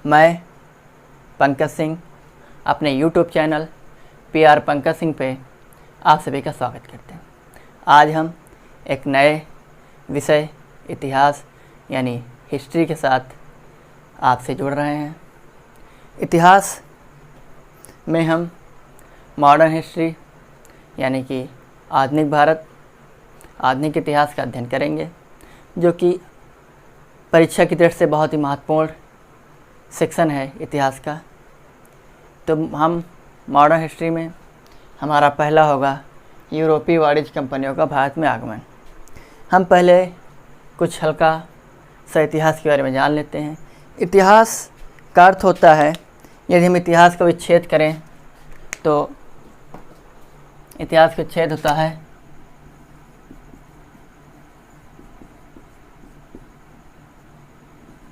मैं पंकज सिंह अपने YouTube channel PR Pankaj Singh पे आप सभी का स्वागत करते हैं। आज हम एक नए विषय इतिहास यानी हिस्ट्री के साथ आपसे जुड़ रहे हैं। इतिहास में हम मॉडर्न हिस्ट्री यानी कि आधुनिक भारत, आधुनिक इतिहास का अध्ययन करेंगे, जो कि परीक्षा की दृष्टि से बहुत ही महत्वपूर्ण सेक्शन है इतिहास का। तो हम मॉडर्न हिस्ट्री में हमारा पहला होगा यूरोपीय वाणिज्य कंपनियों का भारत में आगमन। हम पहले कुछ हल्का सा इतिहास के बारे में जान लेते हैं। इतिहास का अर्थ होता है, यदि हम इतिहास का विच्छेद करें तो इतिहास का विच्छेद होता है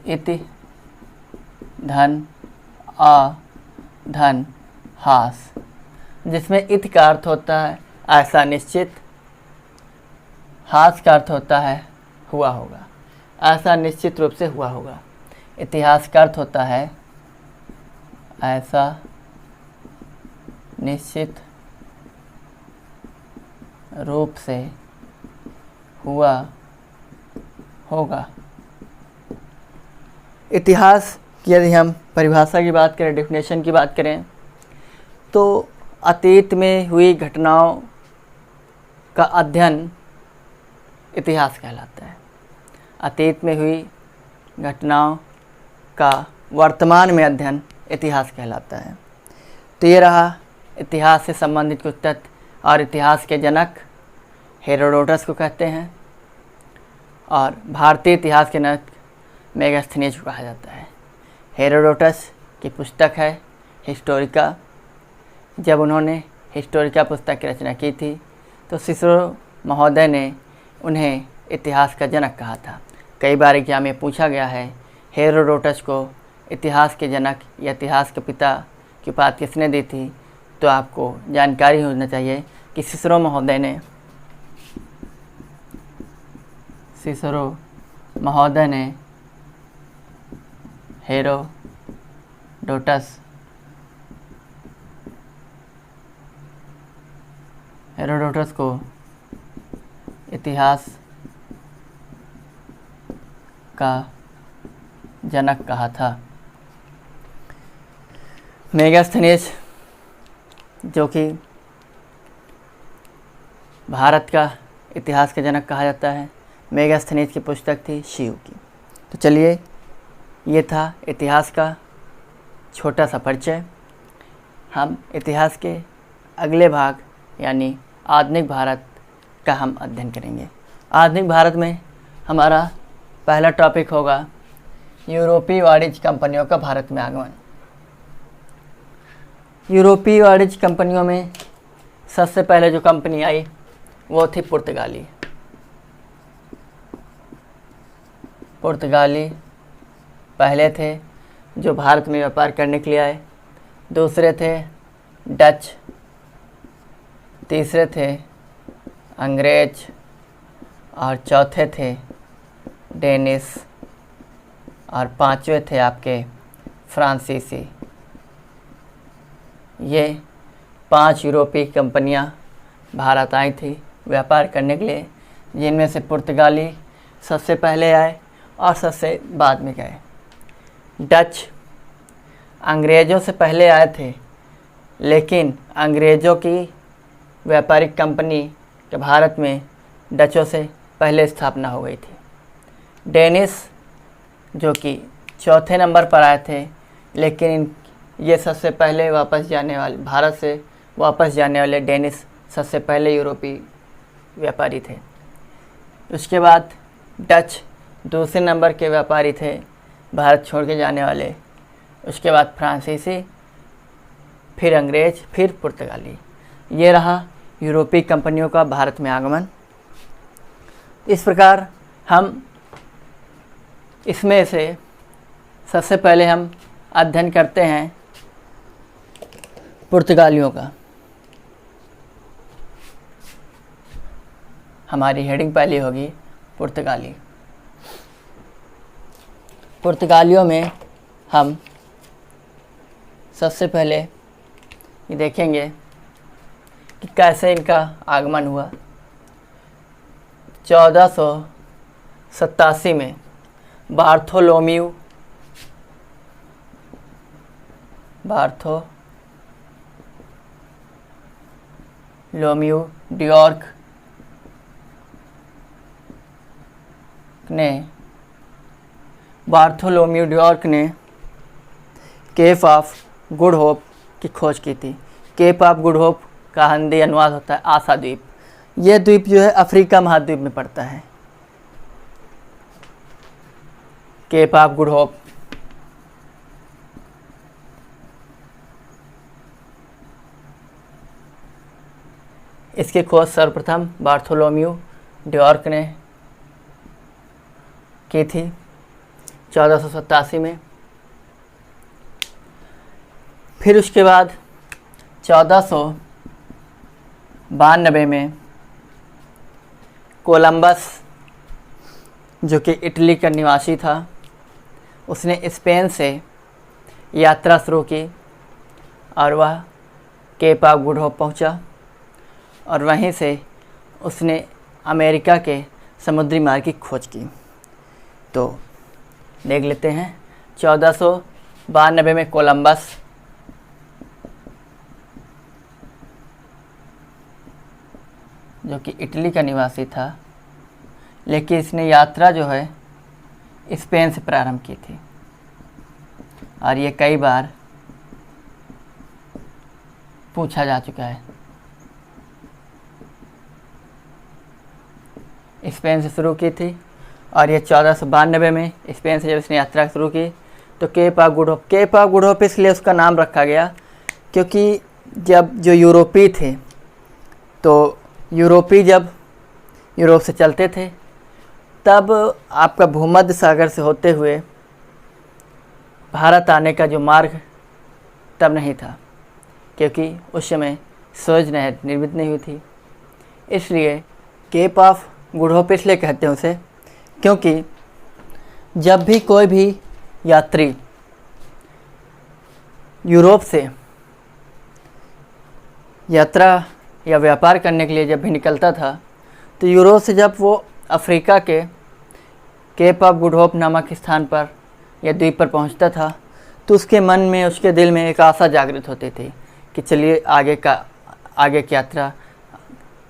इति धन अ धन हास, जिसमें इति का अर्थ होता है ऐसा निश्चित, हास का अर्थ होता है हुआ होगा, ऐसा निश्चित रूप से हुआ होगा। इतिहास का अर्थ होता है ऐसा निश्चित रूप से हुआ होगा। इतिहास की यदि हम परिभाषा की बात करें, डेफिनेशन की बात करें, तो अतीत में हुई घटनाओं का अध्ययन इतिहास कहलाता है। अतीत में हुई घटनाओं का वर्तमान में अध्ययन इतिहास कहलाता है। तो ये रहा इतिहास से संबंधित कुछ तथ्य। और इतिहास के जनक हेरोडोटस को कहते हैं, और भारतीय इतिहास के जनक मेगास्थनीज को कहा जाता है। हेरोडोटस की पुस्तक है हिस्टोरिका। जब उन्होंने हिस्टोरिका पुस्तक की रचना की थी तो सिसरो महोदय ने उन्हें इतिहास का जनक कहा था। कई बार एग्जाम में पूछा गया है हेरोडोटस को इतिहास के जनक या इतिहास के पिता की उपाधि किसने दी थी, तो आपको जानकारी होना चाहिए कि सिसरो महोदय ने हेरोडोटस को इतिहास का जनक कहा था। मेगास्थनीज, जो कि भारत का इतिहास का जनक कहा जाता है, मेगास्थनीज की पुस्तक थी शिव की। तो चलिए, ये था इतिहास का छोटा सा परिचय। हम इतिहास के अगले भाग यानी आधुनिक भारत का हम अध्ययन करेंगे। आधुनिक भारत में हमारा पहला टॉपिक होगा यूरोपीय वाणिज्य कंपनियों का भारत में आगमन। यूरोपीय वाणिज्य कंपनियों में सबसे पहले जो कंपनी आई वो थी पुर्तगाली। पुर्तगाली पहले थे जो भारत में व्यापार करने के लिए आए, दूसरे थे डच, तीसरे थे अंग्रेज और चौथे थे डेनिश और पांचवें थे आपके फ्रांसीसी। ये 5 यूरोपीय कंपनियां भारत आई थी व्यापार करने के लिए, जिनमें से पुर्तगाली सबसे पहले आए और सबसे बाद में गए। डच अंग्रेज़ों से पहले आए थे, लेकिन अंग्रेज़ों की व्यापारिक कंपनी के भारत में डचों से पहले स्थापना हो गई थी। डेनिश जो कि चौथे नंबर पर आए थे, लेकिन ये सबसे पहले भारत से वापस जाने वाले डेनिश सबसे पहले यूरोपीय व्यापारी थे। उसके बाद डच दूसरे नंबर के व्यापारी थे भारत छोड़ के जाने वाले। उसके बाद फ्रांसीसी, फिर अंग्रेज, फिर पुर्तगाली। ये रहा यूरोपीय कंपनियों का भारत में आगमन। इस प्रकार हम इसमें से सबसे पहले हम अध्ययन करते हैं पुर्तगालियों का। हमारी हेडिंग पहली होगी पुर्तगाली। पुर्तगालियों में हम सबसे पहले ये देखेंगे कि कैसे इनका आगमन हुआ। 1487 में बार्थोलोम्यू ड्यूआर्क ने केप ऑफ गुड होप की खोज की थी। केप ऑफ गुड होप का हिंदी अनुवाद होता है आशा द्वीप। यह द्वीप जो है अफ्रीका महाद्वीप में पड़ता है। केप ऑफ गुड होप इसकी खोज सर्वप्रथम बार्थोलोम्यू ड्यूआर्क ने की थी 1487 में। फिर उसके बाद 1492 में कोलंबस, जो कि इटली का निवासी था, उसने स्पेन से यात्रा शुरू की और वह केप ऑफ गुड होप पहुंचा और वहीं से उसने अमेरिका के समुद्री मार्ग की खोज की। तो देख लेते हैं 1492 में कोलंबस जो कि इटली का निवासी था, लेकिन इसने यात्रा जो है स्पेन से प्रारंभ की थी और ये कई बार पूछा जा चुका है। स्पेन से शुरू की थी और ये 1492 में स्पेन से जब इसने यात्रा शुरू की तो केप ऑफ गुड होप इसलिए उसका नाम रखा गया क्योंकि जब जो यूरोपी थे, तो यूरोपी जब यूरोप से चलते थे तब आपका भूमध्य सागर से होते हुए भारत आने का जो मार्ग तब नहीं था, क्योंकि उस समय सूएज नहर निर्मित नहीं हुई थी। इसलिए केप ऑफ गुड होप इसलिए कहते हैं उसे क्योंकि जब भी कोई भी यात्री यूरोप से यात्रा या व्यापार करने के लिए जब भी निकलता था तो यूरोप से जब वो अफ्रीका के केप ऑफ गुड होप नामक स्थान पर या द्वीप पर पहुंचता था तो उसके मन में, उसके दिल में एक आशा जागृत होती थी कि चलिए आगे की यात्रा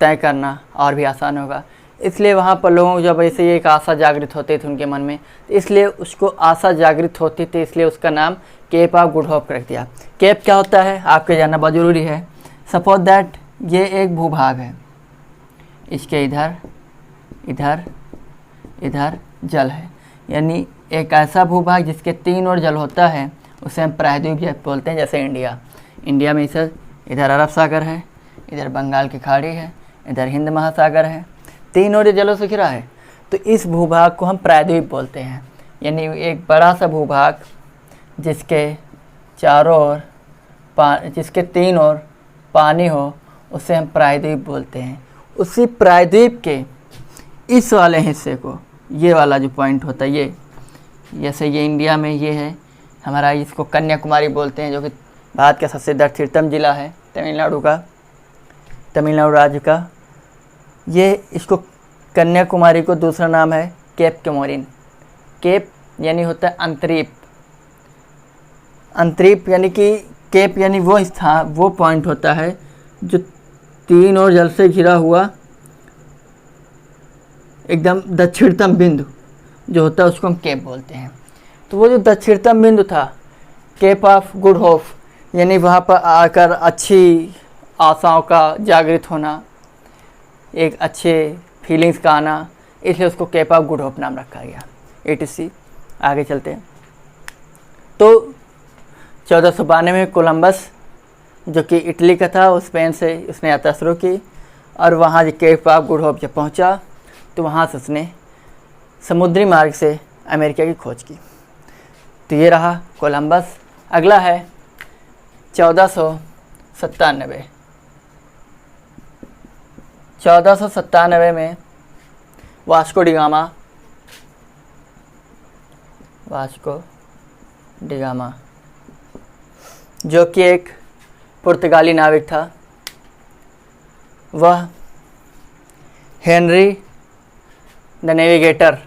तय करना और भी आसान होगा। इसलिए वहाँ पर लोगों को जब ऐसे ही एक आशा जागृत होती थी उनके मन में, इसलिए उसको आशा जागृत होती थी, इसलिए उसका नाम केप ऑफ गुड होप रख दिया। केप क्या होता है आपके जानना बहुत ज़रूरी है। सपोज दैट ये एक भूभाग है, इसके इधर इधर इधर जल है, यानी एक ऐसा भूभाग जिसके तीन ओर जल होता है उसे हम प्रायद्वीप बोलते हैं। जैसे इंडिया में इधर अरब सागर है, इधर बंगाल की खाड़ी है, इधर हिंद महासागर है, तीन ओर जलों से घिरा है, तो इस भूभाग को हम प्रायद्वीप बोलते हैं। यानी एक बड़ा सा भूभाग जिसके चारों ओर जिसके तीन ओर पानी हो उसे हम प्रायद्वीप बोलते हैं। उसी प्रायद्वीप के इस वाले हिस्से को, ये वाला जो पॉइंट होता है, ये जैसे ये इंडिया में ये है हमारा, इसको कन्याकुमारी बोलते हैं, जो कि भारत का सबसे दक्षिणतम जिला है, तमिलनाडु राज्य का। ये इसको कन्याकुमारी को दूसरा नाम है केप कोमोरिन। केप यानी होता है अंतरीप यानी कि केप यानी वो स्थान, वो पॉइंट होता है जो तीन ओर जल से घिरा हुआ एकदम दक्षिणतम बिंदु जो होता है उसको हम केप बोलते हैं। तो वो जो दक्षिणतम बिंदु था केप ऑफ गुड होप, यानी वहाँ पर आकर अच्छी आशाओं का जागृत होना, एक अच्छे फीलिंग्स का आना, इसलिए उसको केप ऑफ गुड होप नाम रखा गया। etc। आगे चलते हैं। तो 1492 में कोलंबस जो कि इटली का था, स्पेन से उसने यात्रा शुरू की और वहाँ जो केप ऑफ गुड होप जब पहुँचा तो वहाँ से उसने समुद्री मार्ग से अमेरिका की खोज की। तो ये रहा कोलंबस। अगला है 1497। 1497 में वास्को डिगामा जो कि एक पुर्तगाली नाविक था। वह हेनरी द नेविगेटर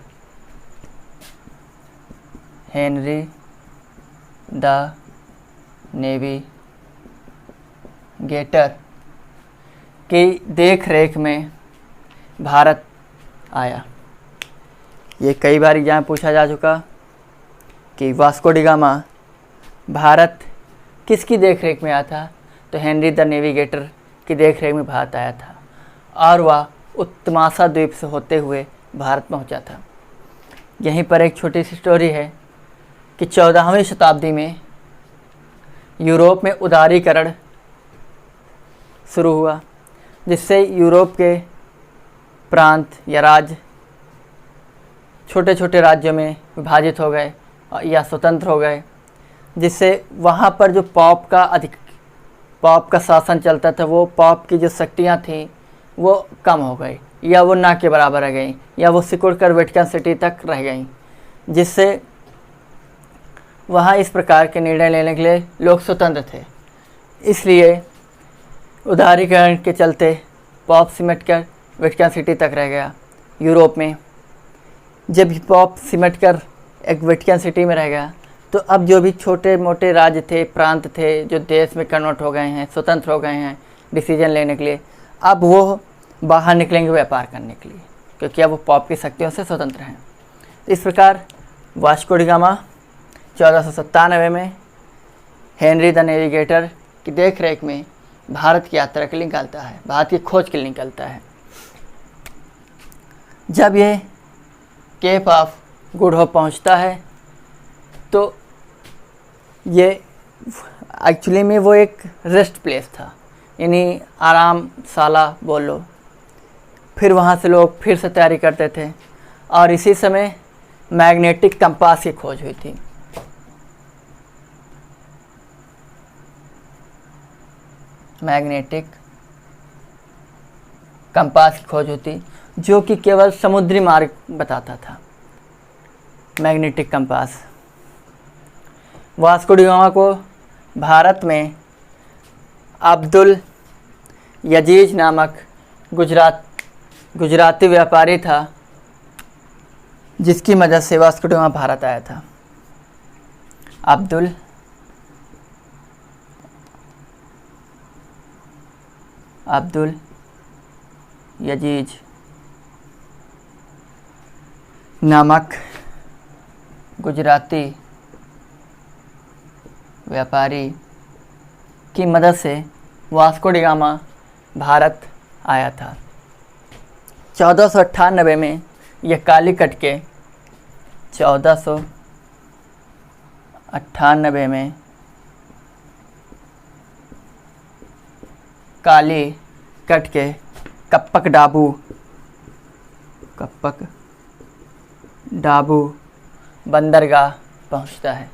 की देख रेख में भारत आया। ये कई बार एग्जाम पूछा जा चुका कि वास्को डी गामा भारत किसकी देख रेख में आया था, तो हेनरी द नेविगेटर की देख रेख में भारत आया था और वह उत्तमासा द्वीप से होते हुए भारत पहुंचा था। यहीं पर एक छोटी सी स्टोरी है कि 14वीं शताब्दी में यूरोप में उदारीकरण शुरू हुआ, जिससे यूरोप के प्रांत या राज्य छोटे छोटे राज्यों में विभाजित हो गए या स्वतंत्र हो गए, जिससे वहाँ पर जो पॉप का शासन चलता था, वो पॉप की जो शक्तियाँ थीं वो कम हो गई या वो ना के बराबर रह गई या वो सिकुड़ कर वेटिकन सिटी तक रह गई, जिससे वहाँ इस प्रकार के निर्णय लेने के लिए लोग स्वतंत्र थे। इसलिए उदारीकरण के चलते पॉप सिमट कर वेटिकन सिटी तक रह गया यूरोप में। जब पॉप सिमट कर एक वेटिकन सिटी में रह गया, तो अब जो भी छोटे मोटे राज्य थे, प्रांत थे, जो देश में कन्वर्ट हो गए हैं, स्वतंत्र हो गए हैं डिसीजन लेने के लिए, अब वो बाहर निकलेंगे व्यापार करने के लिए, क्योंकि अब वो पॉप की शक्तियों से स्वतंत्र हैं। इस प्रकार वास्को डी गामा 1497 में हेनरी द नेविगेटर की देख रेख में भारत की यात्रा के लिए निकलता है, भारत की खोज के लिए निकलता है। जब ये केप ऑफ गुड होप पहुंचता है, तो ये एक्चुअली में वो एक रेस्ट प्लेस था, यानी आरामशाला बोल लो। फिर वहाँ से लोग फिर से तैयारी करते थे और इसी समय मैग्नेटिक कंपास की खोज हुई थी। मैग्नेटिक कंपास की खोज होती, जो कि केवल समुद्री मार्ग बताता था। Magnetic compass Vasco D gamma को भारत में अब्दुल यजीज नामक गुजराती व्यापारी था, जिसकी मदद से वास्को डी गामा भारत आया था। अब्दुल यजीज नामक गुजराती व्यापारी की मदद से वास्को डी गामा भारत आया था। 1498 में यह कालीकट के 1498 में कालीकट के कप्पक डाबू बंदरगाह पहुंचता है।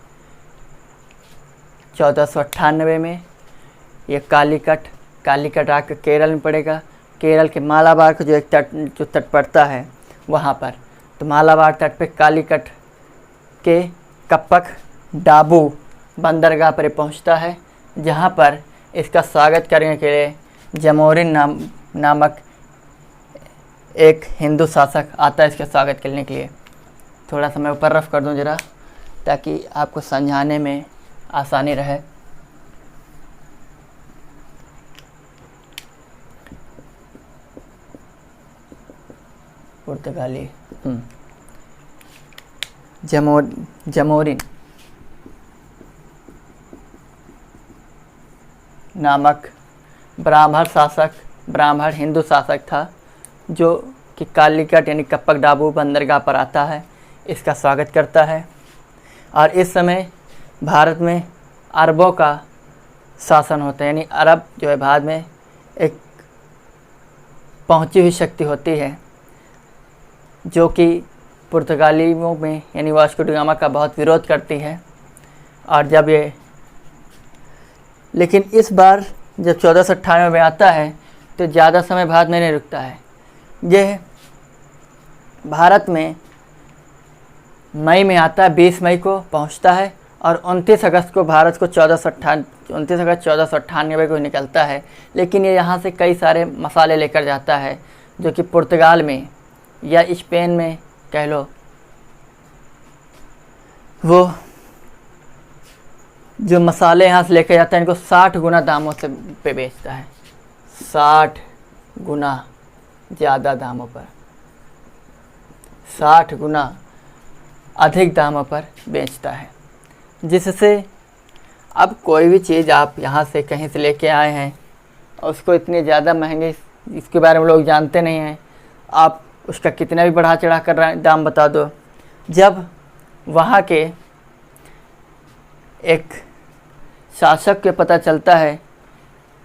1498 में यह कालीकट आकर केरल में पड़ेगा। केरल के मालाबार का जो तट पड़ता है वहाँ पर, तो मालाबार तट पे कालीकट के कप्पक डाबू बंदरगाह पर पहुँचता है, जहाँ पर इसका स्वागत करने के लिए जमोरिन नामक एक हिंदू शासक आता है इसका स्वागत करने के लिए। थोड़ा सा मैं ऊपर रफ कर दूं ज़रा, ताकि आपको समझाने में आसानी रहे। पुर्तगाली जमोरिन नामक ब्राह्मण हिंदू शासक था, जो कि कालीकट यानी कप्पक डाबू बंदरगाह पर आता है, इसका स्वागत करता है। और इस समय भारत में अरबों का शासन होता है, यानी अरब जो है भारत में एक पहुंची हुई शक्ति होती है, जो कि पुर्तगालियों में यानी वास्को डी गामा का बहुत विरोध करती है। और जब ये लेकिन इस बार जब 1498 में आता है, तो ज़्यादा समय भारत में नहीं रुकता है। यह भारत में मई में आता है, 20 मई को पहुंचता है और 29 अगस्त को भारत को 29 अगस्त 1498 को निकलता है। लेकिन ये यहाँ से कई सारे मसाले लेकर जाता है जो कि पुर्तगाल में या स्पेन में कह लो, वो जो मसाले यहाँ से लेकर जाता है इनको 60 गुना दामों से पे बेचता है, 60 गुना ज़्यादा दामों पर, 60 गुना अधिक दामों पर बेचता है। जिससे अब कोई भी चीज़ आप यहाँ से कहीं से लेके आए हैं और उसको इतने ज़्यादा महंगे, इसके बारे में लोग जानते नहीं हैं, आप उसका कितना भी बढ़ा चढ़ा कर दाम बता दो, जब वहाँ के एक शासक के पता चलता है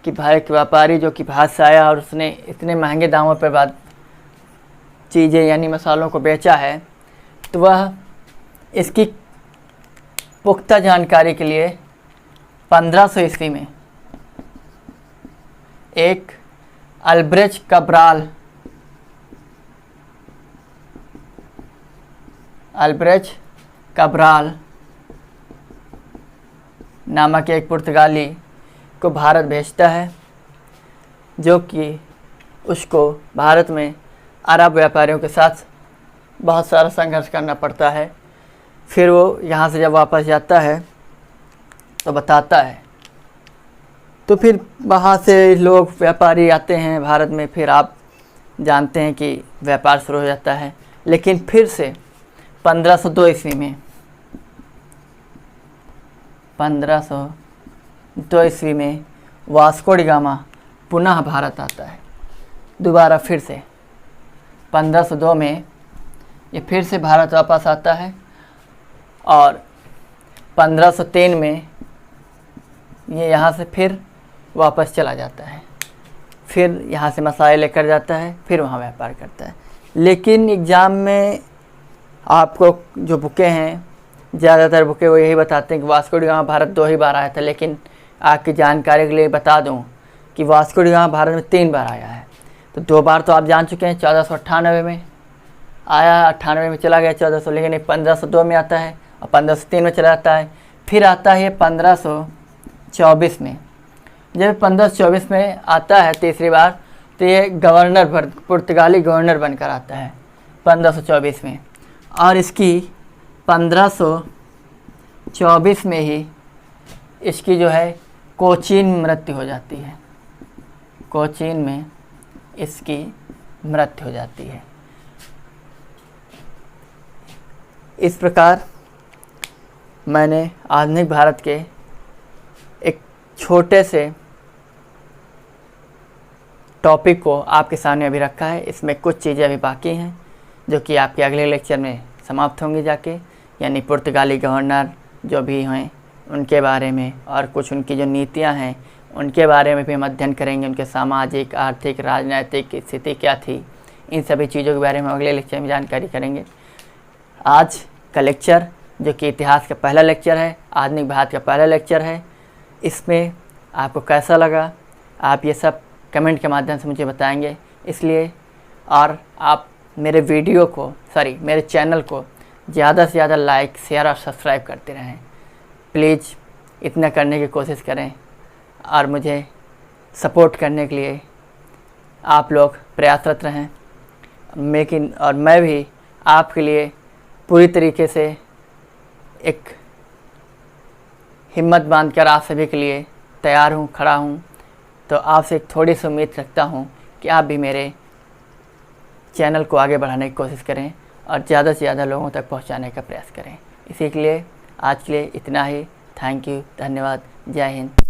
कि भाई एक व्यापारी जो कि बाहर से आया और उसने इतने महंगे दामों पर बाद चीज़ें यानी मसालों को बेचा है, तो वह इसकी पुख्ता जानकारी के लिए 1500 ईस्वी में एक अल्ब्रेच कब्राल नामक एक पुर्तगाली को भारत भेजता है, जो कि उसको भारत में अरब व्यापारियों के साथ बहुत सारा संघर्ष करना पड़ता है। फिर वो यहाँ से जब वापस जाता है तो बताता है, तो फिर वहाँ से लोग व्यापारी आते हैं भारत में, फिर आप जानते हैं कि व्यापार शुरू हो जाता है। लेकिन फिर से 1502 ईस्वी में 1502 ईस्वी में वास्को डी गामा पुनः भारत आता है। दोबारा फिर से 1502 में ये फिर से भारत वापस आता है और 1503 में ये यहाँ से फिर वापस चला जाता है, फिर यहाँ से मसाले लेकर जाता है, फिर वहाँ व्यापार करता है। लेकिन एग्ज़ाम में आपको जो बुकें हैं, ज़्यादातर बुकें वो यही बताते हैं कि वास्को डी गामा भारत 2 ही बार आया था। लेकिन आपकी जानकारी के लिए बता दूं कि वास्को डी गामा भारत में 3 बार आया है। तो 2 बार तो आप जान चुके हैं, 1498 में आया, 98 में चला गया 1400, लेकिन 1502 में आता है और 1503 में चला जाता है। फिर आता है 1524 में। जब 1524 में आता है तीसरी बार, तो ये पुर्तगाली गवर्नर बनकर आता है 1524 में, और इसकी 1524 में ही इसकी जो है कोचीन में मृत्यु हो जाती है। कोचीन में इसकी मृत्यु हो जाती है। इस प्रकार मैंने आधुनिक भारत के एक छोटे से टॉपिक को आपके सामने अभी रखा है। इसमें कुछ चीज़ें अभी बाकी हैं जो कि आपके अगले लेक्चर में समाप्त होंगी जाके, यानी पुर्तगाली गवर्नर जो भी हैं उनके बारे में, और कुछ उनकी जो नीतियां हैं उनके बारे में भी हम अध्ययन करेंगे। उनके सामाजिक, आर्थिक, राजनीतिक स्थिति क्या थी, इन सभी चीज़ों के बारे में अगले लेक्चर में जानकारी करेंगे। आज का लेक्चर जो कि इतिहास का पहला लेक्चर है, आधुनिक भारत का पहला लेक्चर है, इसमें आपको कैसा लगा आप ये सब कमेंट के माध्यम से मुझे बताएंगे। इसलिए और आप मेरे मेरे चैनल को ज़्यादा से ज़्यादा लाइक, शेयर और सब्सक्राइब करते रहें। प्लीज़ इतना करने की कोशिश करें और मुझे सपोर्ट करने के लिए आप लोग प्रयासरत रहें। लेकिन और मैं भी आपके लिए पूरी तरीके से एक हिम्मत बांधकर आप सभी के लिए तैयार हूँ, खड़ा हूँ। तो आपसे एक थोड़ी सी उम्मीद रखता हूँ कि आप भी मेरे चैनल को आगे बढ़ाने की कोशिश करें और ज़्यादा से ज़्यादा लोगों तक पहुँचाने का प्रयास करें। इसी के लिए आज के लिए इतना ही। थैंक यू, धन्यवाद, जय हिंद।